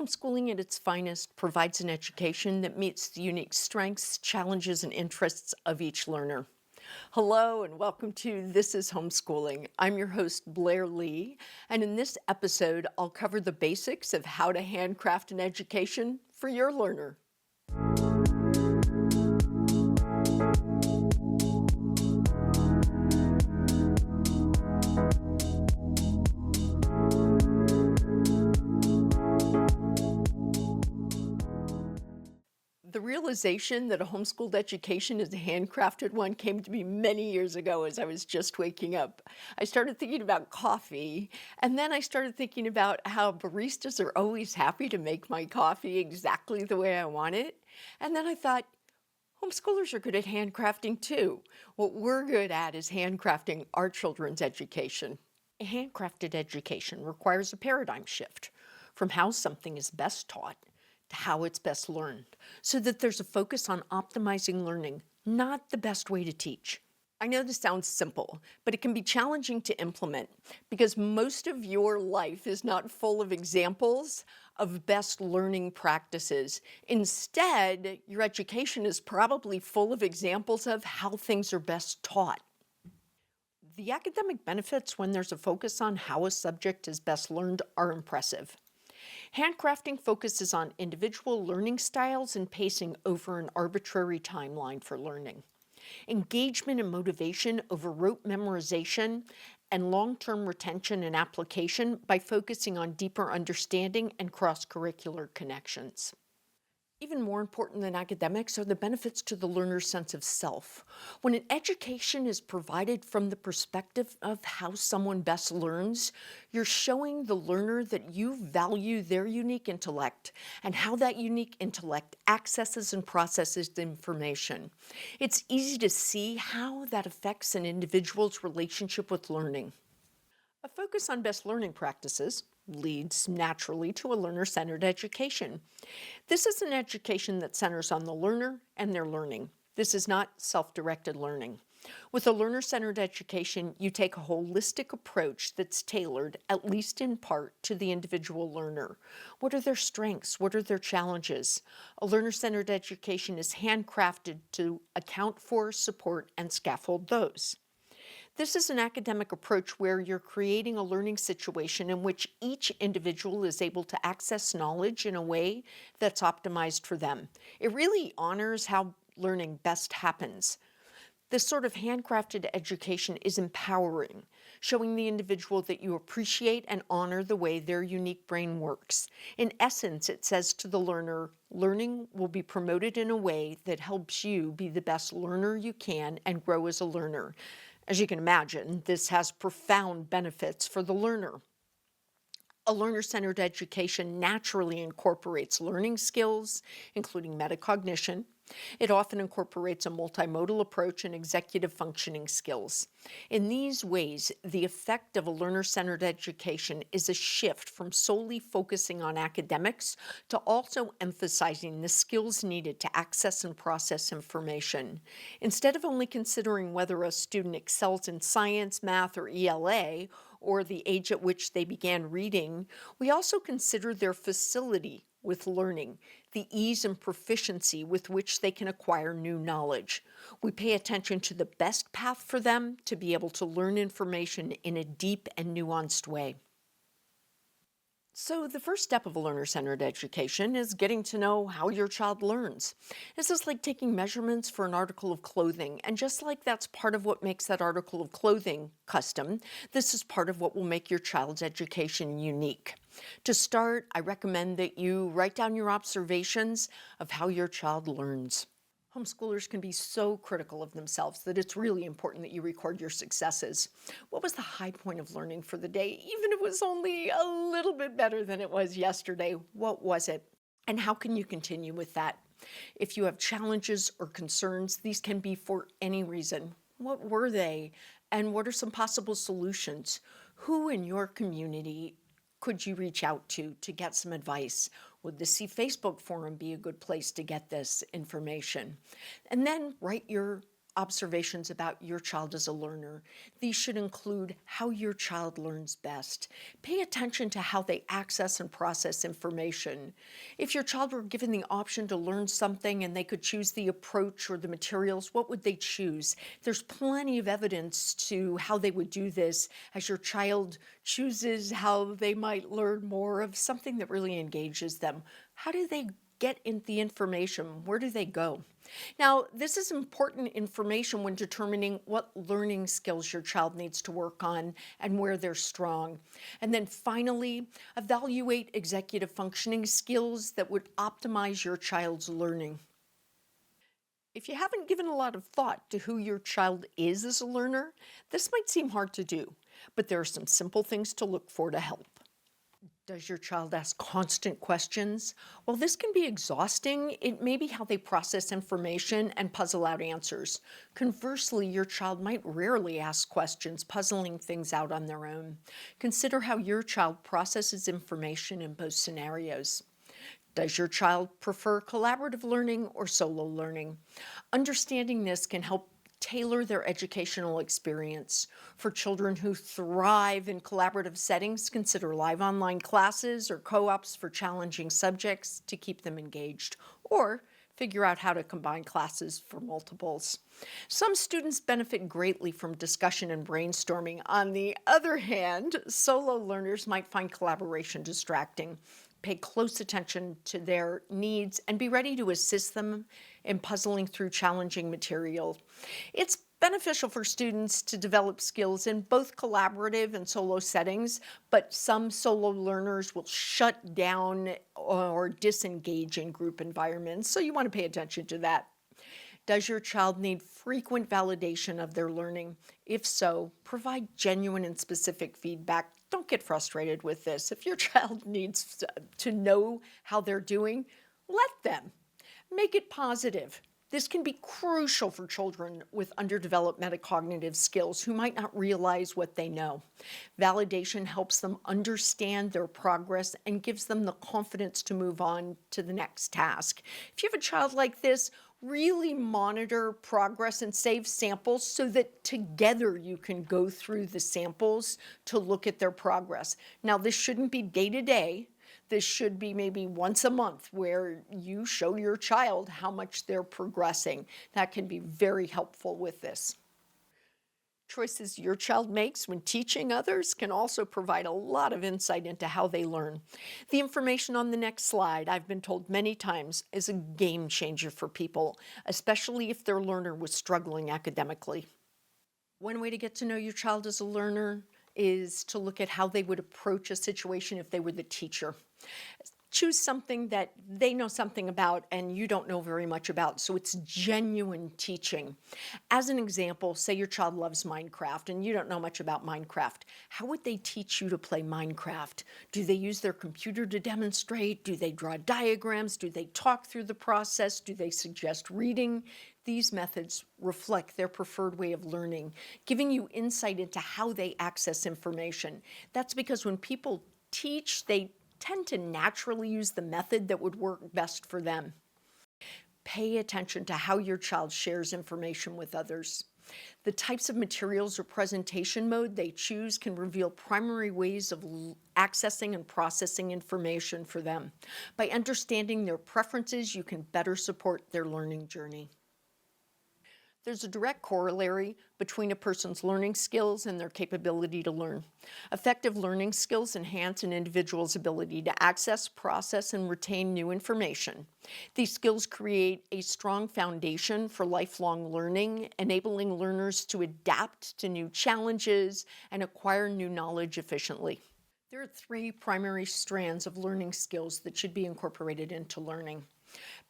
Homeschooling at its finest provides an education that meets the unique strengths, challenges, and interests of each learner. Hello and welcome to This is Homeschooling. I'm your host, Blair Lee, and in this episode, I'll cover the basics of how to handcraft an education for your learner. The realization that a homeschooled education is a handcrafted one came to me many years ago as I was just waking up. I started thinking about coffee, and then I started thinking about how baristas are always happy to make my coffee exactly the way I want it. And then I thought, homeschoolers are good at handcrafting too. What we're good at is handcrafting our children's education. A handcrafted education requires a paradigm shift from how something is best taught to how it's best learned, so that there's a focus on optimizing learning, not the best way to teach. I know this sounds simple, but it can be challenging to implement because most of your life is not full of examples of best learning practices. Instead, your education is probably full of examples of how things are best taught. The academic benefits when there's a focus on how a subject is best learned are impressive. Handcrafting focuses on individual learning styles and pacing over an arbitrary timeline for learning. Engagement and motivation over rote memorization and long-term retention and application by focusing on deeper understanding and cross-curricular connections. Even more important than academics are the benefits to the learner's sense of self. When an education is provided from the perspective of how someone best learns, you're showing the learner that you value their unique intellect and how that unique intellect accesses and processes the information. It's easy to see how that affects an individual's relationship with learning. A focus on best learning practices leads naturally to a learner-centered education. This is an education that centers on the learner and their learning. This is not self-directed learning. With a learner-centered education, you take a holistic approach that's tailored, at least in part, to the individual learner. What are their strengths? What are their challenges? A learner-centered education is handcrafted to account for, support, and scaffold those. This is an academic approach where you're creating a learning situation in which each individual is able to access knowledge in a way that's optimized for them. It really honors how learning best happens. This sort of handcrafted education is empowering, showing the individual that you appreciate and honor the way their unique brain works. In essence, it says to the learner, learning will be promoted in a way that helps you be the best learner you can and grow as a learner. As you can imagine, this has profound benefits for the learner. A learner-centered education naturally incorporates learning skills, including metacognition. It often incorporates a multimodal approach and executive functioning skills. In these ways, the effect of a learner-centered education is a shift from solely focusing on academics to also emphasizing the skills needed to access and process information. Instead of only considering whether a student excels in science, math, or ELA, or the age at which they began reading, we also consider their facility with learning, the ease and proficiency with which they can acquire new knowledge. We pay attention to the best path for them to be able to learn information in a deep and nuanced way. So the first step of a learner-centered education is getting to know how your child learns. This is like taking measurements for an article of clothing, and just like that's part of what makes that article of clothing custom, this is part of what will make your child's education unique. To start, I recommend that you write down your observations of how your child learns. Homeschoolers can be so critical of themselves that it's really important that you record your successes. What was the high point of learning for the day? Even if it was only a little bit better than it was yesterday, what was it? And how can you continue with that? If you have challenges or concerns, these can be for any reason. What were they? And what are some possible solutions? Who in your community could you reach out to get some advice? Would the See Facebook forum be a good place to get this information? And then write your observations about your child as a learner. These should include how your child learns best. Pay attention to how they access and process information. If your child were given the option to learn something and they could choose the approach or the materials, what would they choose? There's plenty of evidence to how they would do this as your child chooses how they might learn more of something that really engages them. How do they get in the information? Where do they go? Now, this is important information when determining what learning skills your child needs to work on and where they're strong. And then finally, evaluate executive functioning skills that would optimize your child's learning. If you haven't given a lot of thought to who your child is as a learner, this might seem hard to do, but there are some simple things to look for to help. Does your child ask constant questions? While this can be exhausting, it may be how they process information and puzzle out answers. Conversely, your child might rarely ask questions, puzzling things out on their own. Consider how your child processes information in both scenarios. Does your child prefer collaborative learning or solo learning? Understanding this can help tailor their educational experience. For children who thrive in collaborative settings, consider live online classes or co-ops for challenging subjects to keep them engaged, or figure out how to combine classes for multiples. Some students benefit greatly from discussion and brainstorming. On the other hand, solo learners might find collaboration distracting. Pay close attention to their needs and be ready to assist them in puzzling through challenging material. It's beneficial for students to develop skills in both collaborative and solo settings, but some solo learners will shut down or disengage in group environments, so you want to pay attention to that. Does your child need frequent validation of their learning? If so, provide genuine and specific feedback. Don't get frustrated with this. If your child needs to know how they're doing, let them. Make it positive. This can be crucial for children with underdeveloped metacognitive skills who might not realize what they know. Validation helps them understand their progress and gives them the confidence to move on to the next task. If you have a child like this, really monitor progress and save samples so that together you can go through the samples to look at their progress. Now, this shouldn't be day to day. This should be maybe once a month where you show your child how much they're progressing. That can be very helpful with this. Choices your child makes when teaching others can also provide a lot of insight into how they learn. The information on the next slide, I've been told many times, is a game changer for people, especially if their learner was struggling academically. One way to get to know your child as a learner is to look at how they would approach a situation if they were the teacher. Choose something that they know something about and you don't know very much about, so it's genuine teaching. As an example, say your child loves Minecraft and you don't know much about Minecraft. How would they teach you to play Minecraft? Do they use their computer to demonstrate? Do they draw diagrams? Do they talk through the process? Do they suggest reading? These methods reflect their preferred way of learning, giving you insight into how they access information. That's because when people teach, they tend to naturally use the method that would work best for them. Pay attention to how your child shares information with others. The types of materials or presentation mode they choose can reveal primary ways of accessing and processing information for them. By understanding their preferences, you can better support their learning journey. There's a direct corollary between a person's learning skills and their capability to learn. Effective learning skills enhance an individual's ability to access, process, and retain new information. These skills create a strong foundation for lifelong learning, enabling learners to adapt to new challenges and acquire new knowledge efficiently. There are three primary strands of learning skills that should be incorporated into learning.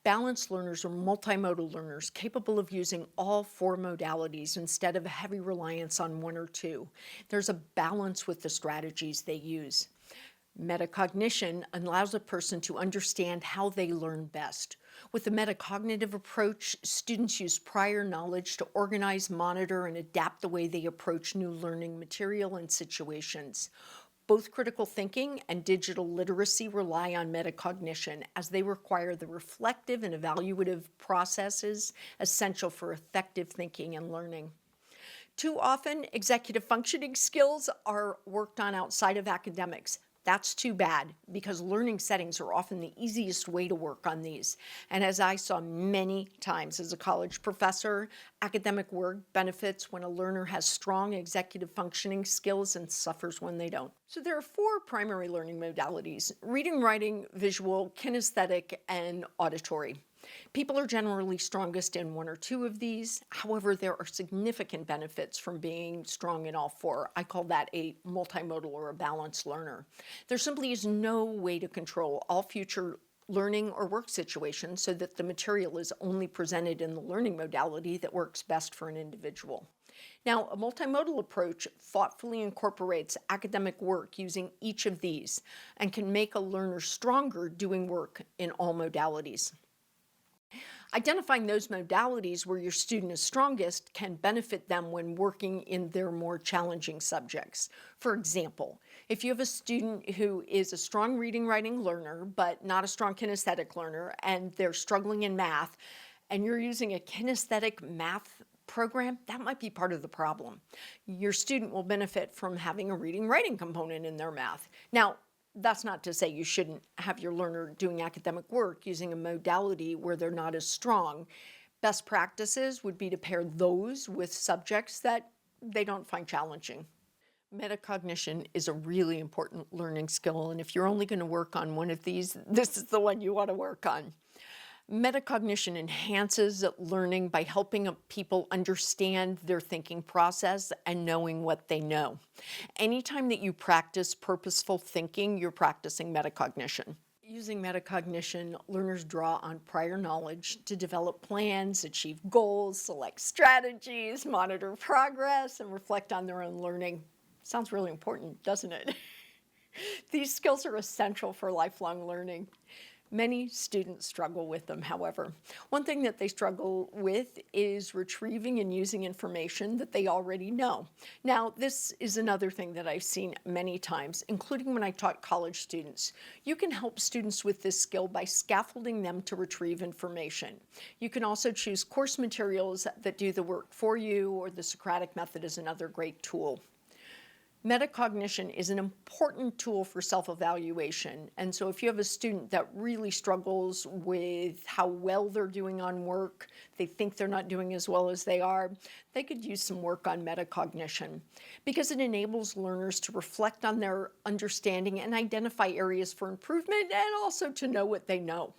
Balanced learners are multimodal learners capable of using all four modalities instead of a heavy reliance on one or two. There's a balance with the strategies they use. Metacognition allows a person to understand how they learn best. With the metacognitive approach, students use prior knowledge to organize, monitor, and adapt the way they approach new learning material and situations. Both critical thinking and digital literacy rely on metacognition as they require the reflective and evaluative processes essential for effective thinking and learning. Too often, executive functioning skills are worked on outside of academics. That's too bad because learning settings are often the easiest way to work on these. And as I saw many times as a college professor, academic work benefits when a learner has strong executive functioning skills and suffers when they don't. So there are 4 primary learning modalities: reading, writing, visual, kinesthetic, and auditory. People are generally strongest in 1 or 2 of these. However, there are significant benefits from being strong in all 4. I call that a multimodal or a balanced learner. There simply is no way to control all future learning or work situations so that the material is only presented in the learning modality that works best for an individual. Now, a multimodal approach thoughtfully incorporates academic work using each of these and can make a learner stronger doing work in all modalities. Identifying those modalities where your student is strongest can benefit them when working in their more challenging subjects. For example, if you have a student who is a strong reading, writing learner, but not a strong kinesthetic learner, and they're struggling in math, and you're using a kinesthetic math program, that might be part of the problem. Your student will benefit from having a reading, writing component in their math. Now, that's not to say you shouldn't have your learner doing academic work using a modality where they're not as strong. Best practices would be to pair those with subjects that they don't find challenging. Metacognition is a really important learning skill, and if you're only going to work on one of these, this is the one you want to work on. Metacognition enhances learning by helping people understand their thinking process and knowing what they know. Anytime that you practice purposeful thinking, you're practicing metacognition. Using metacognition, learners draw on prior knowledge to develop plans, achieve goals, select strategies, monitor progress, and reflect on their own learning. Sounds really important, doesn't it? These skills are essential for lifelong learning. Many students struggle with them, however. One thing that they struggle with is retrieving and using information that they already know. Now, this is another thing that I've seen many times, including when I taught college students. You can help students with this skill by scaffolding them to retrieve information. You can also choose course materials that do the work for you, or the Socratic method is another great tool. Metacognition is an important tool for self-evaluation, and so if you have a student that really struggles with how well they're doing on work, they think they're not doing as well as they are, they could use some work on metacognition because it enables learners to reflect on their understanding and identify areas for improvement, and also to know what they know.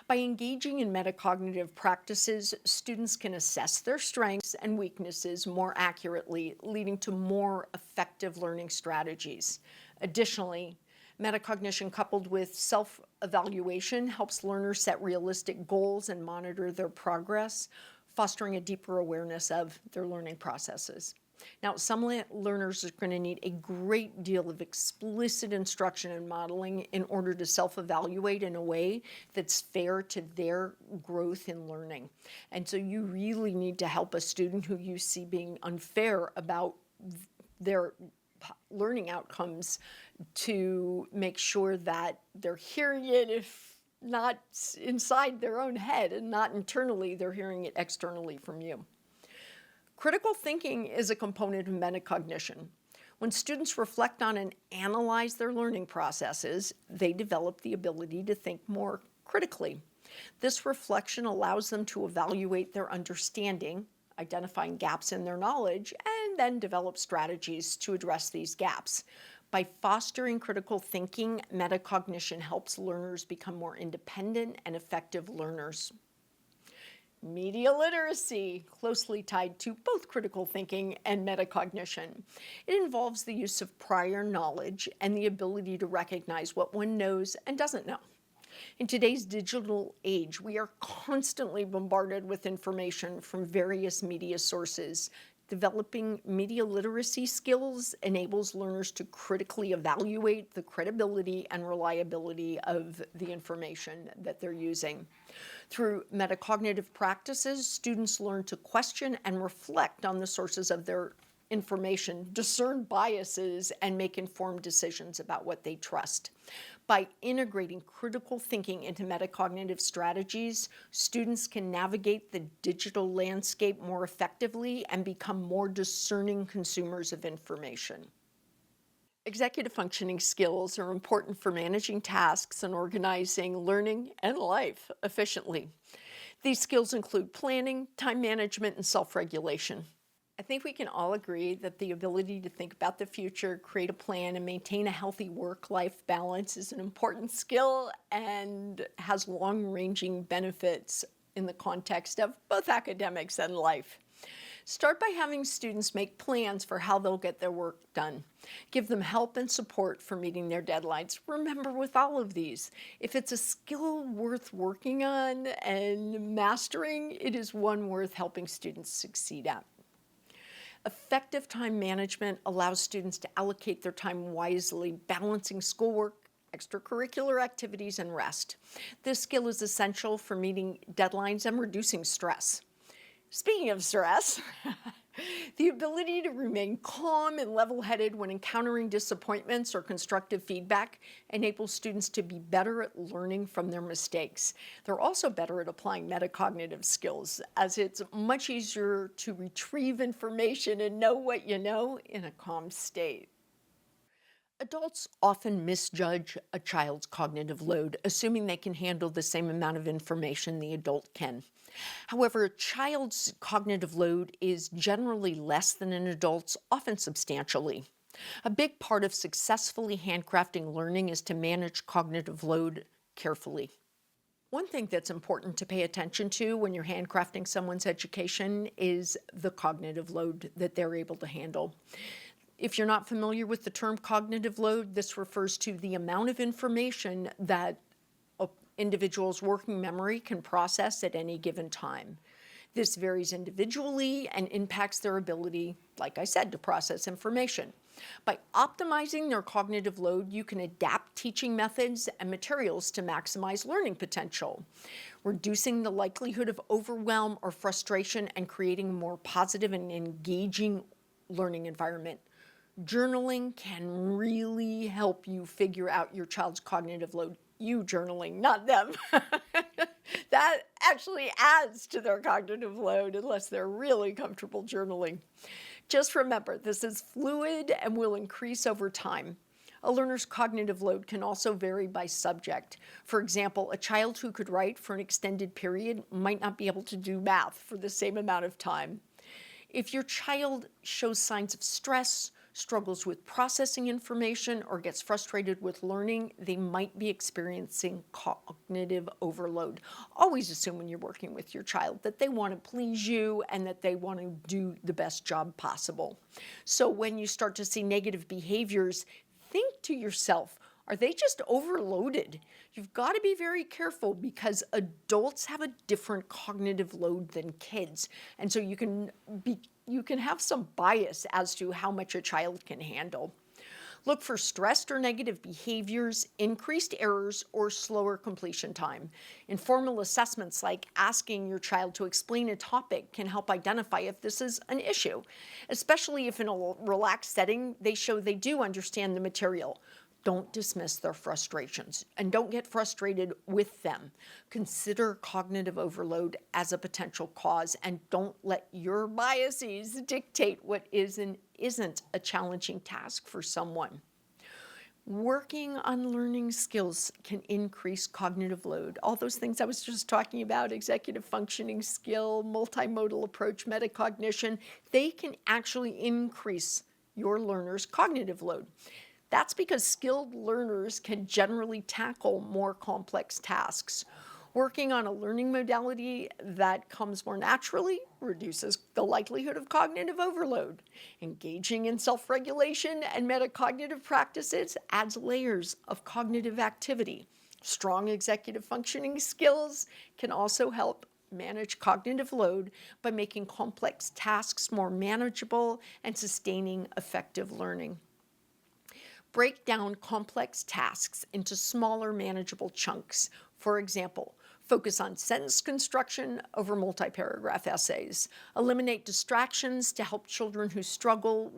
By engaging in metacognitive practices, students can assess their strengths and weaknesses more accurately, leading to more effective learning strategies. Additionally, metacognition coupled with self-evaluation helps learners set realistic goals and monitor their progress, fostering a deeper awareness of their learning processes. Now, some learners are going to need a great deal of explicit instruction and modeling in order to self-evaluate in a way that's fair to their growth in learning. And so you really need to help a student who you see being unfair about their learning outcomes to make sure that they're hearing it, if not inside their own head and not internally, they're hearing it externally from you. Critical thinking is a component of metacognition. When students reflect on and analyze their learning processes, they develop the ability to think more critically. This reflection allows them to evaluate their understanding, identifying gaps in their knowledge, and then develop strategies to address these gaps. By fostering critical thinking, metacognition helps learners become more independent and effective learners. Media literacy, closely tied to both critical thinking and metacognition. It involves the use of prior knowledge and the ability to recognize what one knows and doesn't know. In today's digital age, we are constantly bombarded with information from various media sources. Developing media literacy skills enables learners to critically evaluate the credibility and reliability of the information that they're using. Through metacognitive practices, students learn to question and reflect on the sources of their information, discern biases, and make informed decisions about what they trust. By integrating critical thinking into metacognitive strategies, students can navigate the digital landscape more effectively and become more discerning consumers of information. Executive functioning skills are important for managing tasks and organizing learning and life efficiently. These skills include planning, time management, and self-regulation. I think we can all agree that the ability to think about the future, create a plan, and maintain a healthy work-life balance is an important skill and has long-ranging benefits in the context of both academics and life. Start by having students make plans for how they'll get their work done. Give them help and support for meeting their deadlines. Remember, with all of these, if it's a skill worth working on and mastering, it is one worth helping students succeed at. Effective time management allows students to allocate their time wisely, balancing schoolwork, extracurricular activities, and rest. This skill is essential for meeting deadlines and reducing stress. Speaking of stress, the ability to remain calm and level-headed when encountering disappointments or constructive feedback enables students to be better at learning from their mistakes. They're also better at applying metacognitive skills, as it's much easier to retrieve information and know what you know in a calm state. Adults often misjudge a child's cognitive load, assuming they can handle the same amount of information the adult can. However, a child's cognitive load is generally less than an adult's, often substantially. A big part of successfully handcrafting learning is to manage cognitive load carefully. One thing that's important to pay attention to when you're handcrafting someone's education is the cognitive load that they're able to handle. If you're not familiar with the term cognitive load, this refers to the amount of information that an individual's working memory can process at any given time. This varies individually and impacts their ability, like I said, to process information. By optimizing their cognitive load, you can adapt teaching methods and materials to maximize learning potential, reducing the likelihood of overwhelm or frustration and creating a more positive and engaging learning environment. Journaling can really help you figure out your child's cognitive load. You journaling, not them. That actually adds to their cognitive load unless they're really comfortable journaling. Just remember, this is fluid and will increase over time. A learner's cognitive load can also vary by subject. For example, a child who could write for an extended period might not be able to do math for the same amount of time. If your child shows signs of stress, struggles with processing information, or gets frustrated with learning, they might be experiencing cognitive overload. Always assume when you're working with your child that they want to please you and that they want to do the best job possible. So when you start to see negative behaviors, think to yourself, are they just overloaded? You've got to be very careful because adults have a different cognitive load than kids. And so you can have some bias as to how much a child can handle. Look for stressed or negative behaviors, increased errors, or slower completion time. Informal assessments like asking your child to explain a topic can help identify if this is an issue, especially if in a relaxed setting they show they do understand the material. Don't dismiss their frustrations and don't get frustrated with them. Consider cognitive overload as a potential cause and don't let your biases dictate what is and isn't a challenging task for someone. Working on learning skills can increase cognitive load. All those things I was just talking about, executive functioning skill, multimodal approach, metacognition, they can actually increase your learner's cognitive load. That's because skilled learners can generally tackle more complex tasks. Working on a learning modality that comes more naturally reduces the likelihood of cognitive overload. Engaging in self-regulation and metacognitive practices adds layers of cognitive activity. Strong executive functioning skills can also help manage cognitive load by making complex tasks more manageable and sustaining effective learning. Break down complex tasks into smaller, manageable chunks. For example, focus on sentence construction over multi-paragraph essays. Eliminate distractions to help children who struggle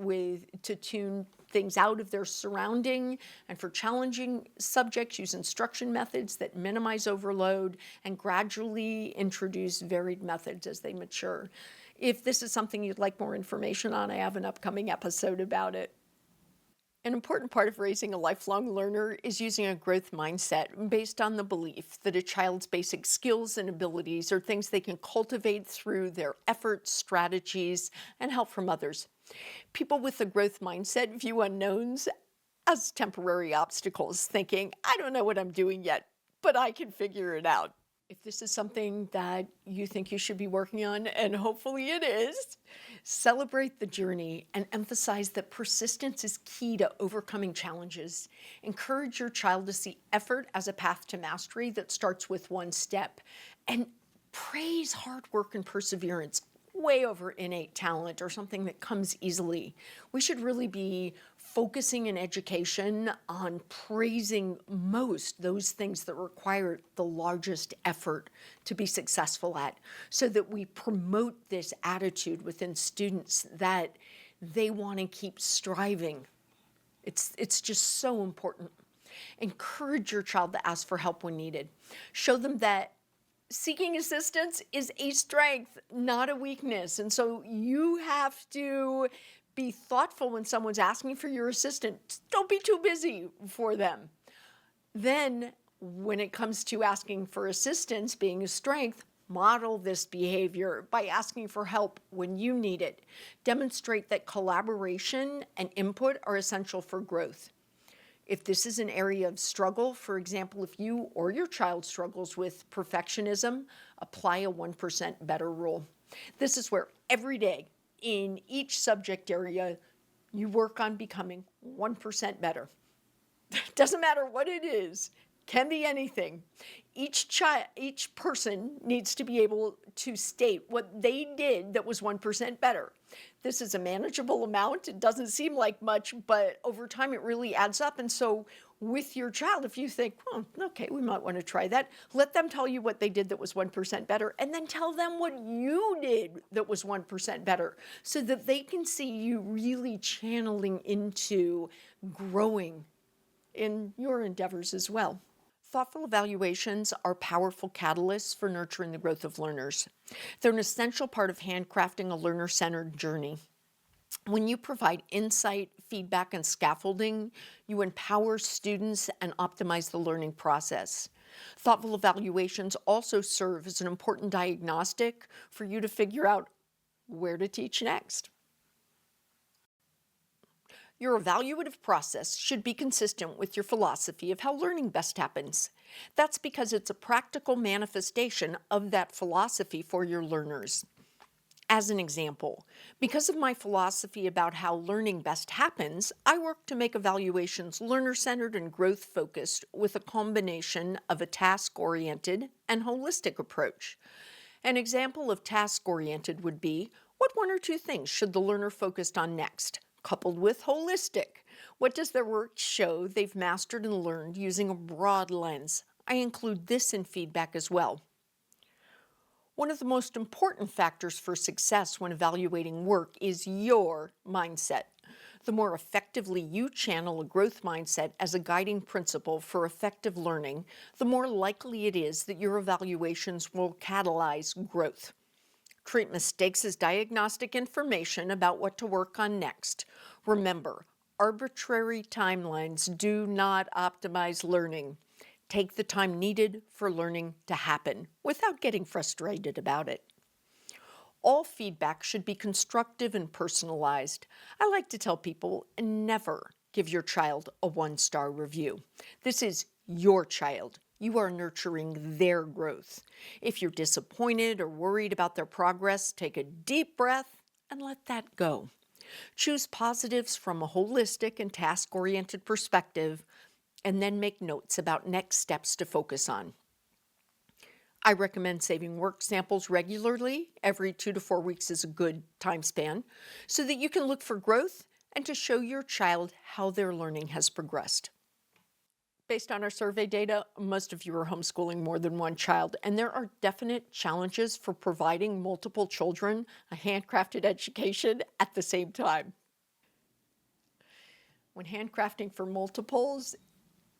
to tune things out of their surrounding. And for challenging subjects, use instruction methods that minimize overload and gradually introduce varied methods as they mature. If this is something you'd like more information on, I have an upcoming episode about it. An important part of raising a lifelong learner is using a growth mindset based on the belief that a child's basic skills and abilities are things they can cultivate through their efforts, strategies, and help from others. People with a growth mindset view unknowns as temporary obstacles, thinking, I don't know what I'm doing yet, but I can figure it out. If this is something that you think you should be working on, and hopefully it is, celebrate the journey and emphasize that persistence is key to overcoming challenges. Encourage your child to see effort as a path to mastery that starts with one step, and praise hard work and perseverance way over innate talent or something that comes easily. We should really be focusing in education on praising most those things that require the largest effort to be successful at, so that we promote this attitude within students that they want to keep striving. It's just so important. Encourage your child to ask for help when needed. Show them that seeking assistance is a strength, not a weakness. And so you have to be thoughtful when someone's asking for your assistance. Don't be too busy for them. Then, when it comes to asking for assistance being a strength, model this behavior by asking for help when you need it. Demonstrate that collaboration and input are essential for growth. If this is an area of struggle, for example, if you or your child struggles with perfectionism, apply a 1% better rule. This is where every day in each subject area, you work on becoming 1% better. Doesn't matter what it is, can be anything. Each person needs to be able to state what they did that was 1% better. This is a manageable amount. It doesn't seem like much, but over time it really adds up. And so with your child, if you think, oh, okay, we might want to try that, let them tell you what they did that was 1% better, and then tell them what you did that was 1% better, so that they can see you really channeling into growing in your endeavors as well. Thoughtful evaluations are powerful catalysts for nurturing the growth of learners. They're an essential part of handcrafting a learner-centered journey. When you provide insight, feedback, and scaffolding, you empower students and optimize the learning process. Thoughtful evaluations also serve as an important diagnostic for you to figure out where to teach next. Your evaluative process should be consistent with your philosophy of how learning best happens. That's because it's a practical manifestation of that philosophy for your learners. As an example, because of my philosophy about how learning best happens, I work to make evaluations learner-centered and growth-focused with a combination of a task-oriented and holistic approach. An example of task-oriented would be, what one or two things should the learner focus on next? Coupled with holistic, what does their work show they've mastered and learned using a broad lens? I include this in feedback as well. One of the most important factors for success when evaluating work is your mindset. The more effectively you channel a growth mindset as a guiding principle for effective learning, the more likely it is that your evaluations will catalyze growth. Treat mistakes as diagnostic information about what to work on next. Remember, arbitrary timelines do not optimize learning. Take the time needed for learning to happen without getting frustrated about it. All feedback should be constructive and personalized. I like to tell people, never give your child a 1-star review. This is your child. You are nurturing their growth. If you're disappointed or worried about their progress, take a deep breath and let that go. Choose positives from a holistic and task-oriented perspective, and then make notes about next steps to focus on. I recommend saving work samples regularly. Every 2 to 4 weeks is a good time span, so that you can look for growth and to show your child how their learning has progressed. Based on our survey data, most of you are homeschooling more than one child, and there are definite challenges for providing multiple children a handcrafted education at the same time. When handcrafting for multiples,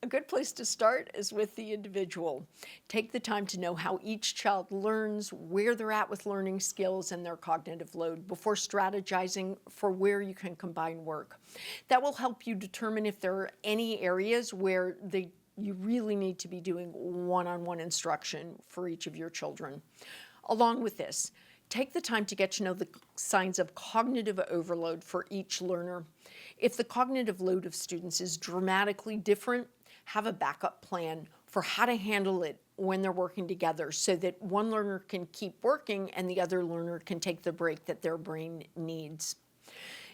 a good place to start is with the individual. Take the time to know how each child learns, where they're at with learning skills and their cognitive load before strategizing for where you can combine work. That will help you determine if there are any areas where you really need to be doing one-on-one instruction for each of your children. Along with this, take the time to get to know the signs of cognitive overload for each learner. If the cognitive load of students is dramatically different, have a backup plan for how to handle it when they're working together so that one learner can keep working and the other learner can take the break that their brain needs.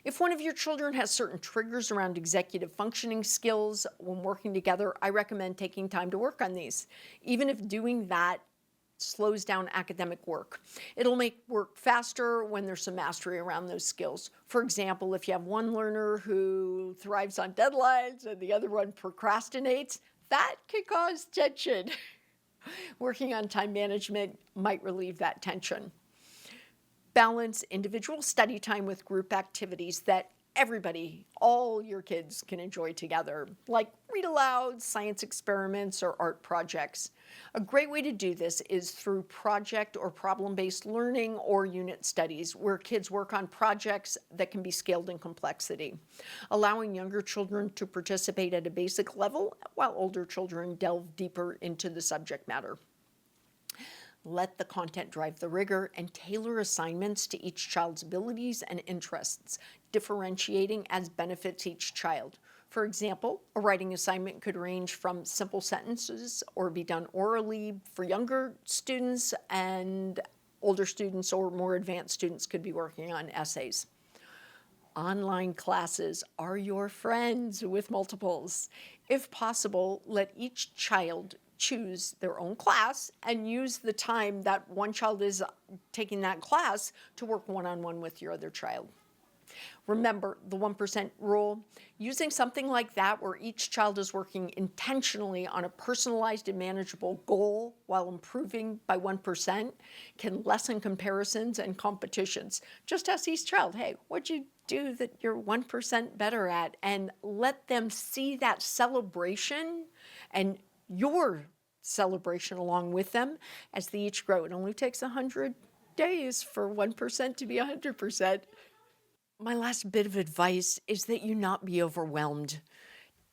If one of your children has certain triggers around executive functioning skills when working together, I recommend taking time to work on these, even if doing that slows down academic work. It'll make work faster when there's some mastery around those skills. For example, if you have one learner who thrives on deadlines and the other one procrastinates, that could cause tension. Working on time management might relieve that tension. Balance individual study time with group activities that everybody, all your kids can enjoy together, like read aloud, science experiments, or art projects. A great way to do this is through project or problem-based learning or unit studies, where kids work on projects that can be scaled in complexity, allowing younger children to participate at a basic level while older children delve deeper into the subject matter. Let the content drive the rigor and tailor assignments to each child's abilities and interests, differentiating as benefits each child. For example, a writing assignment could range from simple sentences or be done orally for younger students, and older students or more advanced students could be working on essays. Online classes are your friends with multiples. If possible, let each child choose their own class and use the time that one child is taking that class to work one-on-one with your other child. Remember the 1% rule. Using something like that where each child is working intentionally on a personalized and manageable goal while improving by 1% can lessen comparisons and competitions. Just ask each child, hey, what'd you do that you're 1% better at? And let them see that celebration and your celebration along with them as they each grow. It only takes 100 days for 1% to be 100%. My last bit of advice is that you not be overwhelmed.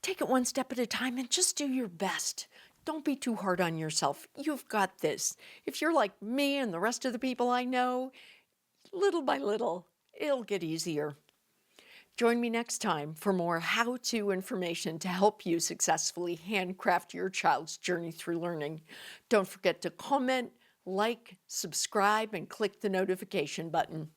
Take it one step at a time and just do your best. Don't be too hard on yourself. You've got this. If you're like me and the rest of the people I know, little by little, it'll get easier. Join me next time for more how-to information to help you successfully handcraft your child's journey through learning. Don't forget to comment, like, subscribe, and click the notification button.